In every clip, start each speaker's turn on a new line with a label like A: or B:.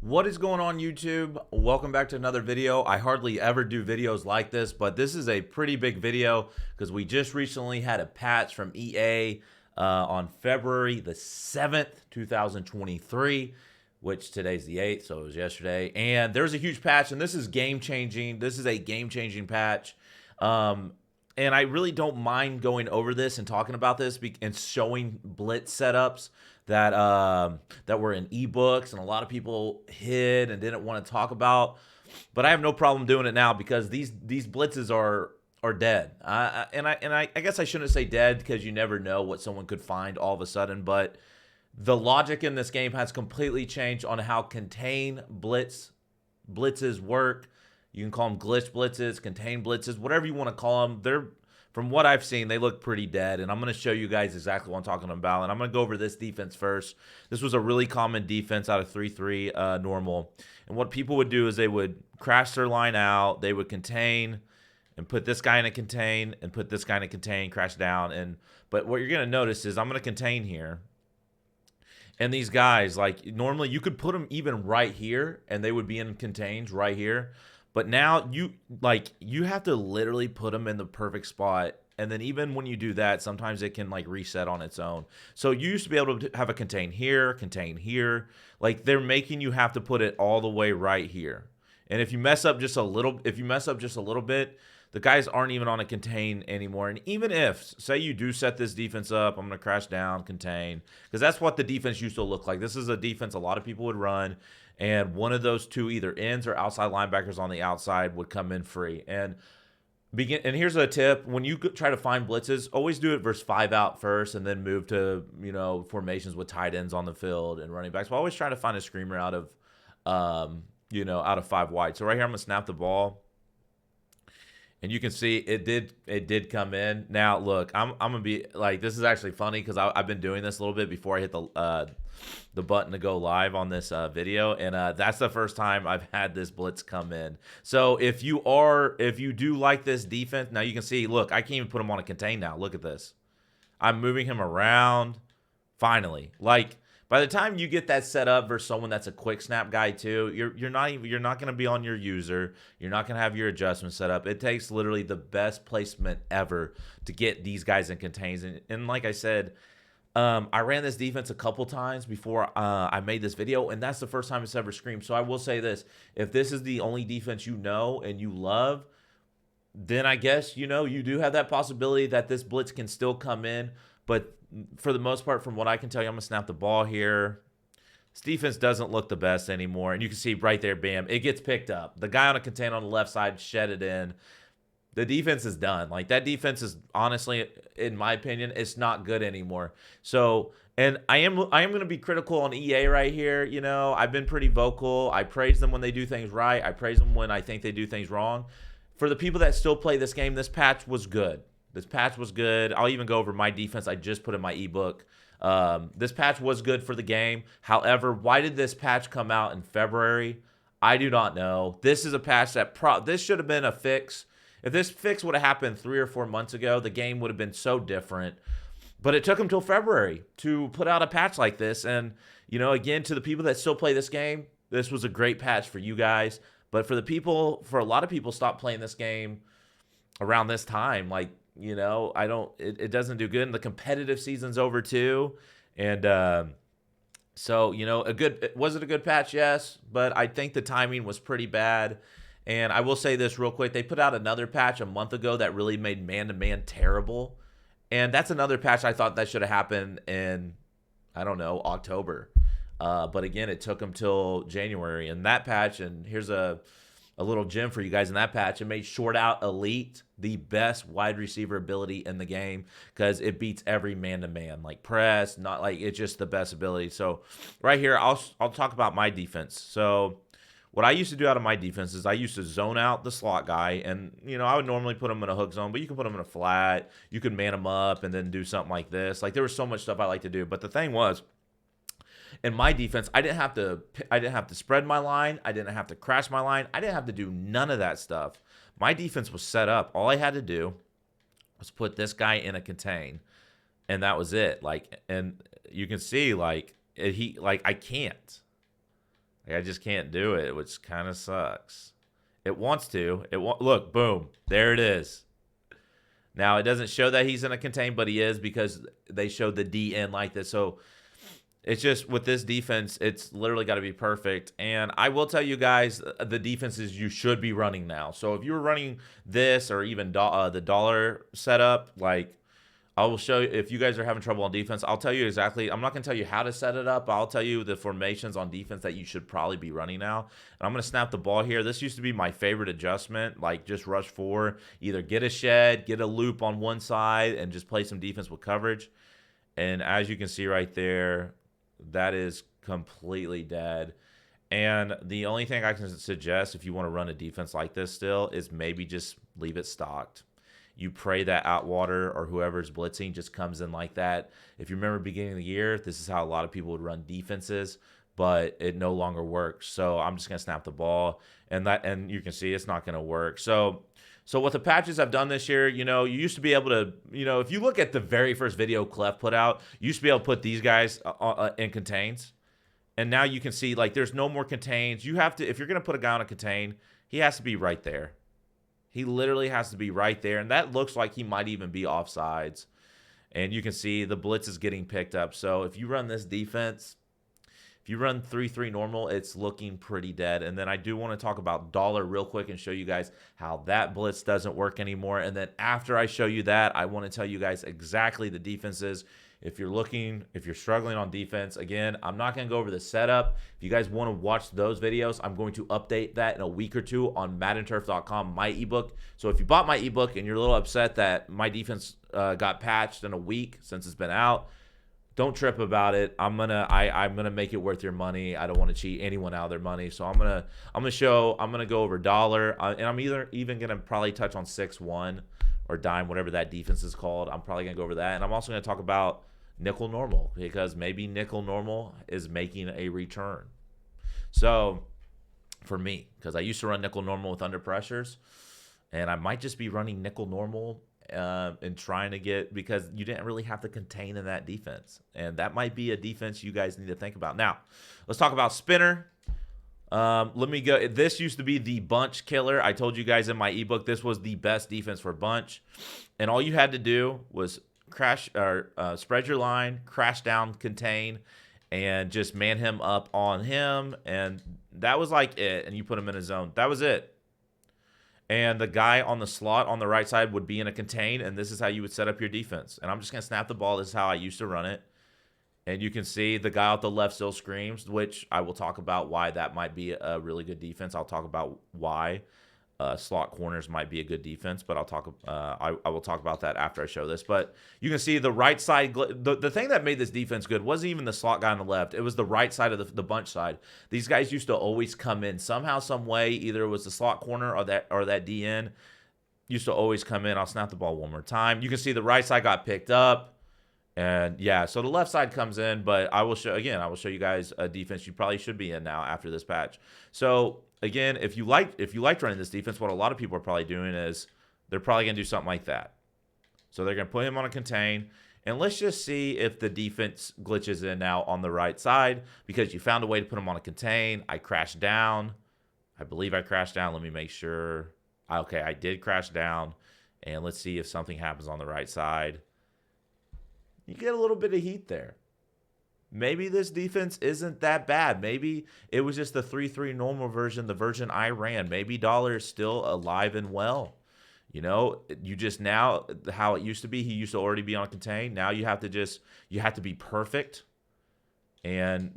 A: What is going on, YouTube? Welcome back to another video. I hardly ever do videos like this, but this is a pretty big video because we just recently had a patch from EA on February the 7th, 2023, which today's the 8th, so it was yesterday. And there's a huge patch, and this is game-changing. This is a game-changing patch. And I really don't mind going over this and talking about this and showing blitz setups that that were in ebooks and a lot of people hid and didn't want to talk about. But I have no problem doing it now because these blitzes are dead. I guess I shouldn't say dead because you never know what someone could find all of a sudden. But the logic in this game has completely changed on how contain blitzes work. You can call them glitch blitzes, contain blitzes, whatever you want to call them. They're, from what I've seen, they look pretty dead. And I'm going to show you guys exactly what I'm talking about. And I'm going to go over this defense first. This was a really common defense out of 3-3 normal. And what people would do is they would crash their line out. They would contain and put this guy in a contain and put this guy in a contain, crash down. But what you're going to notice is I'm going to contain here. And these guys, like, normally you could put them even right here and they would be in contains right here. But now you have to literally put them in the perfect spot. And then even when you do that, sometimes it can like reset on its own. So you used to be able to have a contain here. Like, they're making you have to put it all the way right here. And if you mess up just a little, bit, the guys aren't even on a contain anymore. And even if, say you do set this defense up, I'm going to crash down, contain, because that's what the defense used to look like. This is a defense a lot of people would run. And one of those two, either ends or outside linebackers on the outside, would come in free. And here's a tip: when you try to find blitzes, always do it versus 5 out first, and then move to formations with tight ends on the field and running backs. But always try to find a screamer out of out of 5 wide. So right here, I'm gonna snap the ball. And you can see it did come in. Now look, I'm gonna be like, this is actually funny because I've been doing this a little bit before I hit the button to go live on this video, and that's the first time I've had this blitz come in. So if you do like this defense, now you can see, look, I can't even put him on a contain now. Look at this. I'm moving him around. Finally, like, by the time you get that set up versus someone that's a quick snap guy too, you're not going to be on your user. You're not going to have your adjustments set up. It takes literally the best placement ever to get these guys in contains. And like I said, I ran this defense a couple times before I made this video, and that's the first time it's ever screamed. So I will say this: if this is the only defense you know and you love, then I guess you do have that possibility that this blitz can still come in. But for the most part, from what I can tell you, I'm going to snap the ball here. This defense doesn't look the best anymore. And you can see right there, bam, it gets picked up. The guy on a contain on the left side shed it in. The defense is done. Like, that defense is, honestly, in my opinion, it's not good anymore. So, and I am going to be critical on EA right here. I've been pretty vocal. I praise them when they do things right. I praise them when I think they do things wrong. For the people that still play this game, this patch was good. This patch was good. I'll even go over my defense I just put in my ebook. This patch was good for the game. However, why did this patch come out in February? I do not know. This is a patch that this should have been a fix. If this fix would have happened 3 or 4 months ago, the game would have been so different. But it took them till February to put out a patch like this. And, again, to the people that still play this game, this was a great patch for you guys. But for a lot of people stopped playing this game around this time. Like, it doesn't do good. And the competitive season's over too. And so, was it a good patch? Yes. But I think the timing was pretty bad. And I will say this real quick. They put out another patch a month ago that really made man-to-man terrible. And that's another patch I thought that should have happened in, I don't know, October. But again, it took them till January. And that patch, and here's a little gem for you guys in that patch, it made short out elite the best wide receiver ability in the game because it beats every man-to-man, like press, not like, it's just the best ability. So right here, I'll talk about my defense. So what I used to do out of my defense is I used to zone out the slot guy, and I would normally put him in a hook zone, but you can put him in a flat. You could man him up and then do something like this. Like, there was so much stuff I like to do, but the thing was, in my defense, I didn't have to spread my line. I didn't have to crash my line. I didn't have to do none of that stuff. My defense was set up. All I had to do was put this guy in a contain, and that was it. Like, and you can see, like, I can't. Like, I just can't do it, which kind of sucks. It wants to. Look, boom. There it is. Now, it doesn't show that he's in a contain, but he is because they showed the D in like this. So it's just with this defense, it's literally got to be perfect. And I will tell you guys the defenses you should be running now. So if you're running this or even the dollar setup, like I will show you, if you guys are having trouble on defense, I'll tell you exactly. I'm not going to tell you how to set it up. I'll tell you the formations on defense that you should probably be running now. And I'm going to snap the ball here. This used to be my favorite adjustment, like just rush 4. Either get a shed, get a loop on one side, and just play some defense with coverage. And as you can see right there, that is completely dead. And the only thing I can suggest if you want to run a defense like this still is maybe just leave it stocked. You pray that Outwater or whoever's blitzing just comes in like that. If you remember beginning of the year, this is how a lot of people would run defenses, but it no longer works. So I'm just going to snap the ball, and you can see it's not going to work. So what the patches I've done this year, you used to be able to, if you look at the very first video Clef put out, you used to be able to put these guys in contains. And now you can see, like, there's no more contains. You have to, if you're going to put a guy on a contain, he has to be right there. He literally has to be right there. And that looks like he might even be offsides. And you can see the blitz is getting picked up. So if you run this defense, if you run 3-3 normal, it's looking pretty dead. And then I do want to talk about dollar real quick and show you guys how that blitz doesn't work anymore. And then after I show you that, I want to tell you guys exactly the defenses. If you're struggling on defense, again, I'm not going to go over the setup. If you guys want to watch those videos, I'm going to update that in a week or two on MaddenTurf.com, my ebook. So if you bought my ebook and you're a little upset that my defense got patched in a week since it's been out, don't trip about it. I'm gonna make it worth your money. I don't want to cheat anyone out of their money. So I'm gonna go over dollar, and I'm even gonna probably touch on 6-1 or dime, whatever that defense is called. I'm probably gonna go over that, and I'm also gonna talk about nickel normal, because maybe nickel normal is making a return. So for me, because I used to run nickel normal with under pressures, and I might just be running nickel normal and trying to get, because you didn't really have to contain in that defense, and that might be a defense you guys need to think about. Now let's talk about spinner. Let me go. This used to be the bunch killer. I told you guys in my ebook this was the best defense for bunch, and all you had to do was crash or spread your line, crash down, contain, and just man him up on him, and that was like it. And you put him in a zone. That was it. And the guy on the slot on the right side would be in a contain, and this is how you would set up your defense. And I'm just gonna snap the ball. This is how I used to run it. And you can see the guy out the left still screams, which I will talk about why that might be a really good defense. I'll talk about why slot corners might be a good defense, but I will talk about that after I show this. But you can see the right side. The thing that made this defense good wasn't even the slot guy on the left. It was the right side of the bunch side. These guys used to always come in somehow, some way. Either it was the slot corner or that DN used to always come in. I'll snap the ball one more time. You can see the right side got picked up. And yeah, so the left side comes in, but I will show you guys a defense you probably should be in now after this patch. So again, if you liked running this defense, what a lot of people are probably doing is they're probably gonna do something like that. So they're gonna put him on a contain, and let's just see if the defense glitches in now on the right side, because you found a way to put him on a contain. I crashed down. I believe I crashed down. Let me make sure. Okay, I did crash down, and let's see if something happens on the right side. You get a little bit of heat there. Maybe this defense isn't that bad. Maybe it was just the 3-3 normal version, the version I ran. Maybe dollar is still alive and well. You just now, how it used to be, he used to already be on a contain. Now you have to be perfect. And,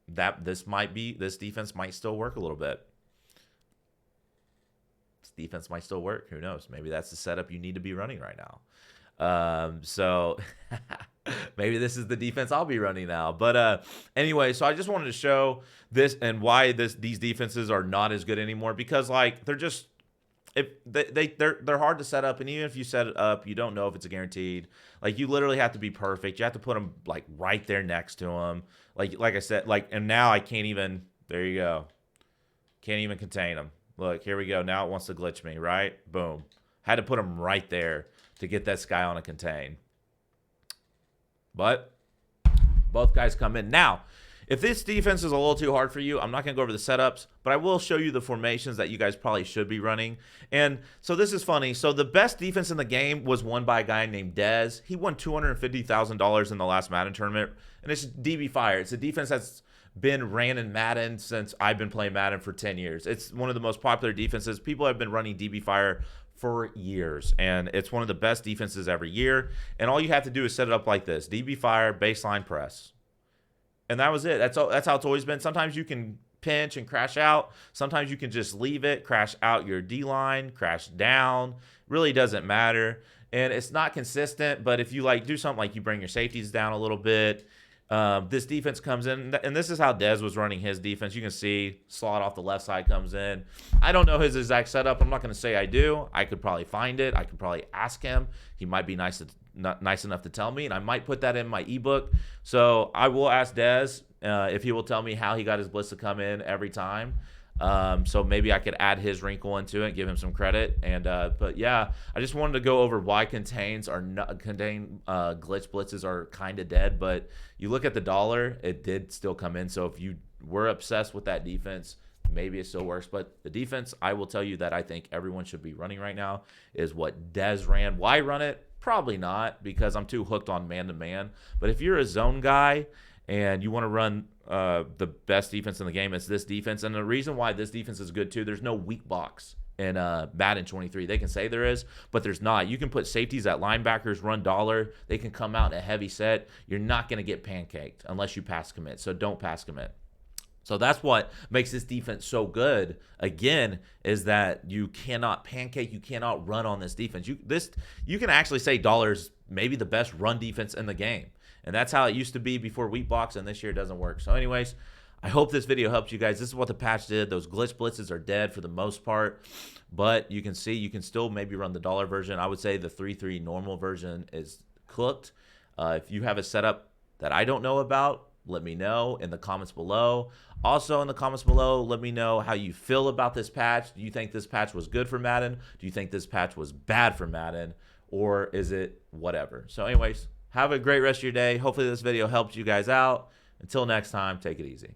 A: this defense might still work a little bit. This defense might still work. Who knows? Maybe that's the setup you need to be running right now. So maybe this is the defense I'll be running now. But anyway, so I just wanted to show this and why these defenses are not as good anymore, because like they're just they're hard to set up, and even if you set it up, you don't know if it's a guaranteed. Like you literally have to be perfect. You have to put them like right there next to them. Like I said, and now I can't even. There you go. Can't even contain them. Look, here we go. Now it wants to glitch me, right? Boom. Had to put them right there to get this guy on a contain. But both guys come in. Now, If this defense is a little too hard for you, I'm not going to go over the setups, but I will show you the formations that you guys probably should be running. And so this is funny. So the best defense in the game was won by a guy named Dez. He won $250,000 in the last Madden tournament, and it's DB Fire. It's a defense that's been ran in Madden since I've been playing Madden for 10 years. It's one of the most popular defenses. People have been running DB Fire for years, and it's one of the best defenses every year. And all you have to do is set it up like this: DB Fire, baseline press. And that was it. That's how it's always been. Sometimes you can pinch and crash out. Sometimes you can just leave it, crash out your D-line, crash down. Really doesn't matter. And it's not consistent, but if you like do something like you bring your safeties down a little bit, this defense comes in, and this is how Dez was running his defense. You can see slot off the left side comes in. I don't know his exact setup. I'm not going to say I do. I could probably find it. I could probably ask him. He might be nice enough to tell me, and I might put that in my ebook. So I will ask Dez if he will tell me how he got his blitz to come in every time. So maybe I could add his wrinkle into it, give him some credit. And but yeah, I just wanted to go over why glitch blitzes are kind of dead. But you look at the dollar, it did still come in. So if you were obsessed with that defense, maybe it still works. But the defense, I will tell you that I think everyone should be running right now is what Dez ran. Why run it? Probably not, because I'm too hooked on man-to-man. But if you're a zone guy and you want to run the best defense in the game, it's this defense. And the reason why this defense is good too, there's no weak box in Madden 23. They can say there is, but there's not. You can put safeties at linebackers, run dollar. They can come out in a heavy set. You're not going to get pancaked unless you pass commit. So don't pass commit. So that's what makes this defense so good, again, is that you cannot pancake, you cannot run on this defense. You can actually say dollar's maybe the best run defense in the game. And that's how it used to be before weak box, and this year it doesn't work. So anyways, I hope this video helps you guys. This is what the patch did. Those glitch blitzes are dead for the most part, but you can see you can still maybe run the dollar version. I would say the 3-3 normal version is cooked. If you have a setup that I don't know about, let me know in the comments below. Also in the comments below, let me know how you feel about this patch. Do you think this patch was good for Madden? Do you think this patch was bad for Madden? Or is it whatever? So anyways, have a great rest of your day. Hopefully this video helped you guys out. Until next time, take it easy.